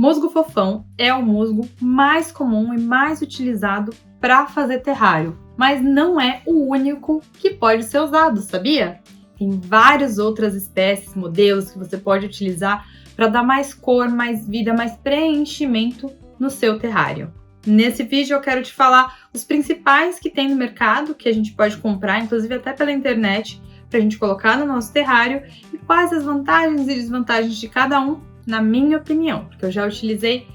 Musgo fofão é o musgo mais comum e mais utilizado para fazer terrário, mas não é o único que pode ser usado, sabia? Tem várias outras espécies, modelos que você pode utilizar para dar mais cor, mais vida, mais preenchimento no seu terrário. Nesse vídeo eu quero te falar os principais que tem no mercado, que a gente pode comprar, inclusive até pela internet, para a gente colocar no nosso terrário, e quais as vantagens e desvantagens de cada um, na minha opinião, porque eu já utilizei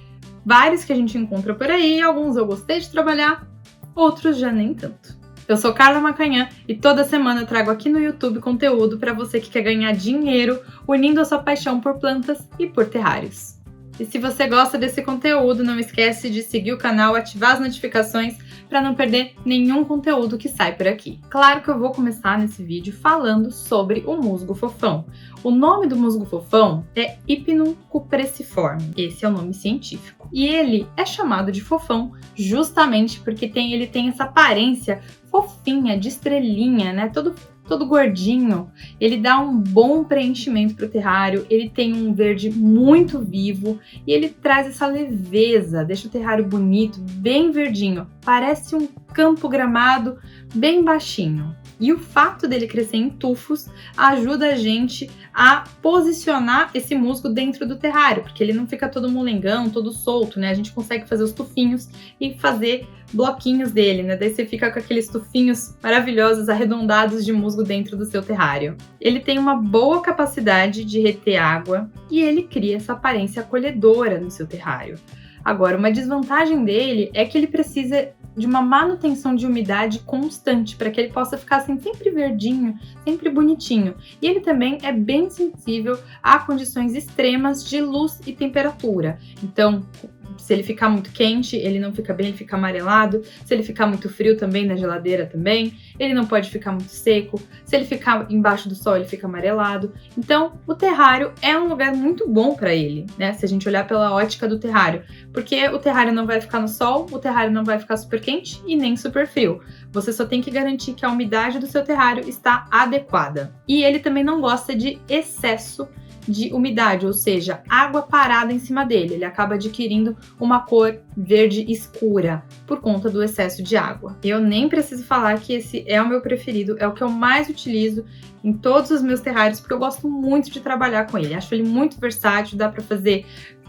vários que a gente encontra por aí, alguns eu gostei de trabalhar, outros já nem tanto. Eu sou Carla Macanhã e toda semana eu trago aqui no YouTube conteúdo para você que quer ganhar dinheiro unindo a sua paixão por plantas e por terrários. E se você gosta desse conteúdo, não esquece de seguir o canal, ativar as notificações para não perder nenhum conteúdo que sai por aqui. Claro que eu vou começar nesse vídeo falando sobre o musgo fofão. O nome do musgo fofão é Hypnum cupressiforme, esse é o nome científico. E ele é chamado de fofão justamente porque ele tem essa aparência fofinha, de estrelinha, né? Todo gordinho, ele dá um bom preenchimento para o terrário, ele tem um verde muito vivo e ele traz essa leveza, deixa o terrário bonito, bem verdinho, parece um campo gramado bem baixinho. E o fato dele crescer em tufos ajuda a gente a posicionar esse musgo dentro do terrário, porque ele não fica todo molengão, todo solto, né? A gente consegue fazer os tufinhos e fazer bloquinhos dele, né? Daí você fica com aqueles tufinhos maravilhosos, arredondados de musgo dentro do seu terrário. Ele tem uma boa capacidade de reter água e ele cria essa aparência acolhedora no seu terrário. Agora, uma desvantagem dele é que ele precisa de uma manutenção de umidade constante para que ele possa ficar assim, sempre verdinho, sempre bonitinho. E ele também é bem sensível a condições extremas de luz e temperatura. Então, se ele ficar muito quente, ele não fica bem, ele fica amarelado. Se ele ficar muito frio também, na geladeira também. Ele não pode ficar muito seco. Se ele ficar embaixo do sol, ele fica amarelado. Então, o terrário é um lugar muito bom para ele, né? Se a gente olhar pela ótica do terrário. Porque o terrário não vai ficar no sol, o terrário não vai ficar super quente e nem super frio. Você só tem que garantir que a umidade do seu terrário está adequada. E ele também não gosta de excesso de umidade, ou seja, água parada em cima dele. Ele acaba adquirindo uma cor verde escura por conta do excesso de água. Eu nem preciso falar que esse é o meu preferido, é o que eu mais utilizo em todos os meus terrários, porque eu gosto muito de trabalhar com ele. Acho ele muito versátil, dá para fazer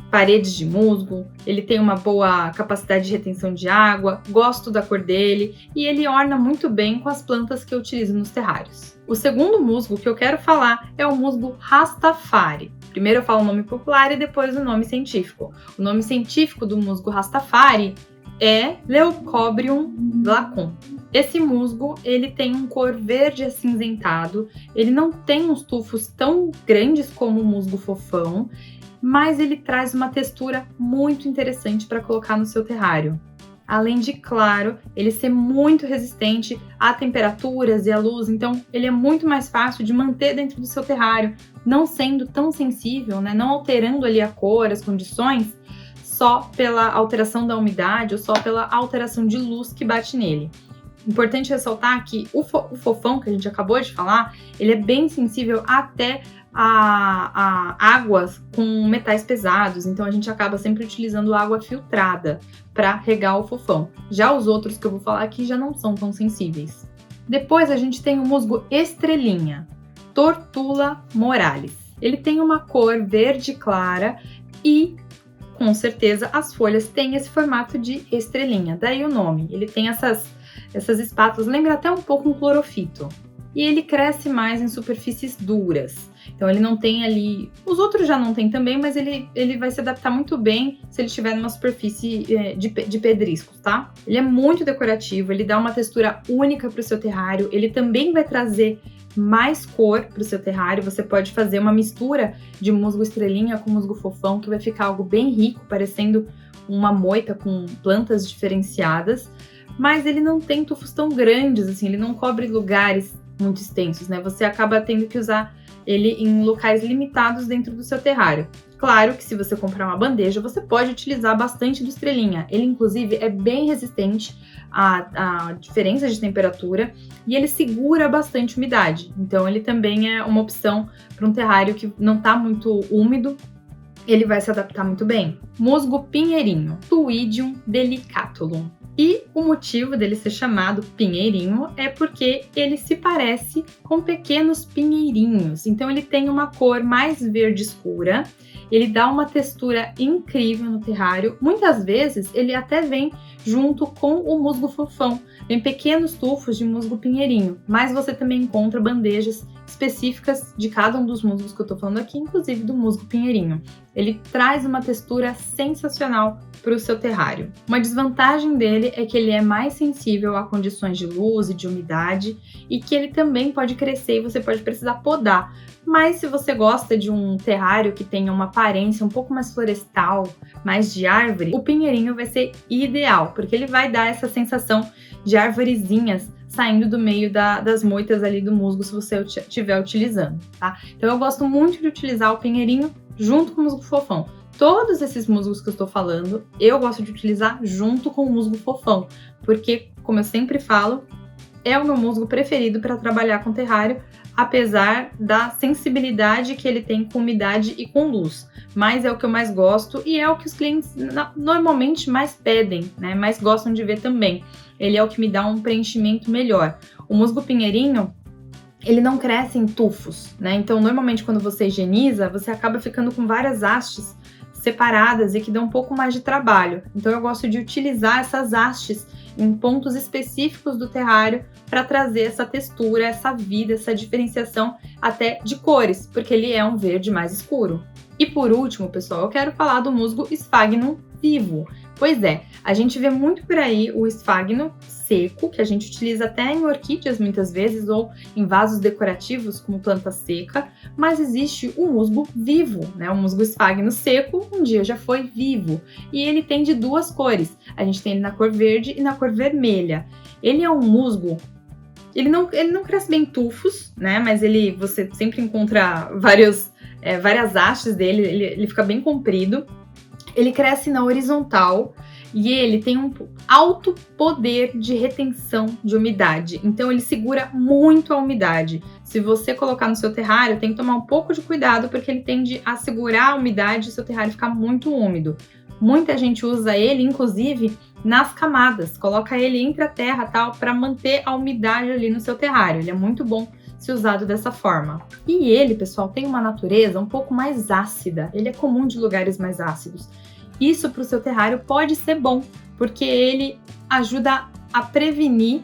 paredes de musgo, ele tem uma boa capacidade de retenção de água, gosto da cor dele e ele orna muito bem com as plantas que eu utilizo nos terrários. O segundo musgo que eu quero falar é o musgo Rastafari. Primeiro eu falo o nome popular e depois o nome científico. O nome científico do musgo Rastafari é Leucobrium glaucum. Esse musgo, ele tem um cor verde acinzentado, ele não tem uns tufos tão grandes como o musgo fofão, mas ele traz uma textura muito interessante para colocar no seu terrário. Além de, claro, ele ser muito resistente a temperaturas e à luz, então ele é muito mais fácil de manter dentro do seu terrário, não sendo tão sensível, né? Não alterando ali a cor, as condições, só pela alteração da umidade ou só pela alteração de luz que bate nele. Importante ressaltar que o fofão que a gente acabou de falar, ele é bem sensível até a águas com metais pesados, então a gente acaba sempre utilizando água filtrada para regar o fofão. Já os outros que eu vou falar aqui já não são tão sensíveis. Depois a gente tem o musgo estrelinha, Tortula moralis. Ele tem uma cor verde clara e, com certeza, as folhas têm esse formato de estrelinha, daí o nome. Ele tem essas espátulas, lembra até um pouco um clorofito. E ele cresce mais em superfícies duras. Então ele não tem ali... Os outros já não tem também, mas ele vai se adaptar muito bem se ele estiver numa superfície de pedriscos, tá? Ele é muito decorativo, ele dá uma textura única para o seu terrário. Ele também vai trazer mais cor para o seu terrário. Você pode fazer uma mistura de musgo estrelinha com musgo fofão, que vai ficar algo bem rico, parecendo uma moita com plantas diferenciadas. Mas ele não tem tufos tão grandes, assim, ele não cobre lugares muito extensos, né? Você acaba tendo que usar ele em locais limitados dentro do seu terrário. Claro que se você comprar uma bandeja, você pode utilizar bastante do estrelinha. Ele, inclusive, é bem resistente a diferenças de temperatura e ele segura bastante umidade. Então, ele também é uma opção para um terrário que não está muito úmido ele vai se adaptar muito bem. Musgo pinheirinho, Tuidium delicatulum. E o motivo dele ser chamado pinheirinho é porque ele se parece com pequenos pinheirinhos. Então ele tem uma cor mais verde escura, ele dá uma textura incrível no terrário. Muitas vezes ele até vem junto com o musgo fofão. Vem pequenos tufos de musgo pinheirinho, mas você também encontra bandejas específicas de cada um dos musgos que eu tô falando aqui, inclusive do musgo pinheirinho. Ele traz uma textura sensacional para o seu terrário. Uma desvantagem dele é que ele é mais sensível a condições de luz e de umidade e que ele também pode crescer e você pode precisar podar. Mas se você gosta de um terrário que tenha uma aparência um pouco mais florestal, mais de árvore, o pinheirinho vai ser ideal, porque ele vai dar essa sensação de arvorezinhas saindo do meio das moitas ali do musgo se você estiver utilizando, tá? Então eu gosto muito de utilizar o pinheirinho junto com o musgo fofão. Todos esses musgos que eu estou falando, eu gosto de utilizar junto com o musgo fofão, porque, como eu sempre falo, é o meu musgo preferido para trabalhar com terrário, apesar da sensibilidade que ele tem com umidade e com luz. Mas é o que eu mais gosto e é o que os clientes normalmente mais pedem, né? Mais gostam de ver também. Ele é o que me dá um preenchimento melhor. O musgo pinheirinho, ele não cresce em tufos, né? Então, normalmente, quando você higieniza, você acaba ficando com várias hastes separadas e que dão um pouco mais de trabalho. Então, eu gosto de utilizar essas hastes em pontos específicos do terrário para trazer essa textura, essa vida, essa diferenciação até de cores, porque ele é um verde mais escuro. E por último, pessoal, eu quero falar do musgo Sphagnum vivo. Pois é, a gente vê muito por aí o Sphagnum seco, que a gente utiliza até em orquídeas muitas vezes, ou em vasos decorativos como planta seca, mas existe o musgo vivo, né? O musgo Sphagnum seco um dia já foi vivo, e ele tem de duas cores. A gente tem ele na cor verde e na cor vermelha. Ele é um musgo, ele não cresce bem em tufos, né? Mas você sempre encontra várias hastes dele, ele fica bem comprido. Ele cresce na horizontal e ele tem um alto poder de retenção de umidade. Então ele segura muito a umidade. Se você colocar no seu terrário, tem que tomar um pouco de cuidado porque ele tende a segurar a umidade e o seu terrário ficar muito úmido. Muita gente usa ele, inclusive, nas camadas. Coloca ele entre a terra e tal para manter a umidade ali no seu terrário. Ele é muito bom se usado dessa forma. E ele, pessoal, tem uma natureza um pouco mais ácida. Ele é comum de lugares mais ácidos. Isso para o seu terrário pode ser bom, porque ele ajuda a prevenir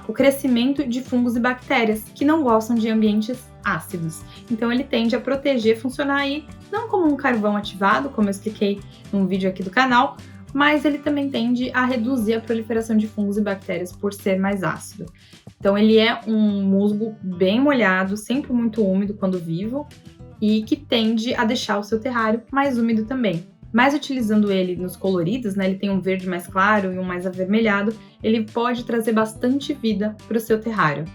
o crescimento de fungos e bactérias que não gostam de ambientes ácidos. Então ele tende a proteger, funcionar aí não como um carvão ativado, como eu expliquei num vídeo aqui do canal, mas ele também tende a reduzir a proliferação de fungos e bactérias por ser mais ácido. Então ele é um musgo bem molhado, sempre muito úmido quando vivo, e que tende a deixar o seu terrário mais úmido também. Mas utilizando ele nos coloridos, né, ele tem um verde mais claro e um mais avermelhado, ele pode trazer bastante vida para o seu terrário.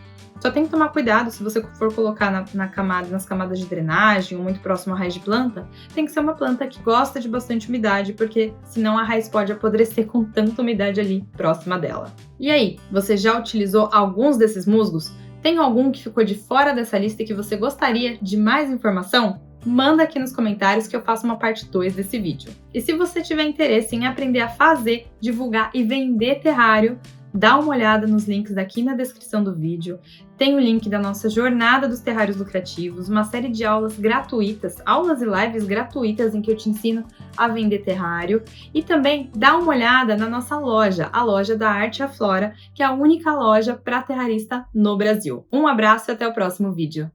Só tem que tomar cuidado se você for colocar nas camadas de drenagem ou muito próximo à raiz de planta, tem que ser uma planta que gosta de bastante umidade, porque senão a raiz pode apodrecer com tanta umidade ali próxima dela. E aí, você já utilizou alguns desses musgos? Tem algum que ficou de fora dessa lista e que você gostaria de mais informação? Manda aqui nos comentários que eu faço uma parte 2 desse vídeo. E se você tiver interesse em aprender a fazer, divulgar e vender terrário, dá uma olhada nos links aqui na descrição do vídeo. Tem o link da nossa Jornada dos Terrários Lucrativos, uma série de aulas gratuitas, aulas e lives gratuitas em que eu te ensino a vender terrário. E também dá uma olhada na nossa loja, a loja da Arte Aflora, que é a única loja para terrarista no Brasil. Um abraço e até o próximo vídeo.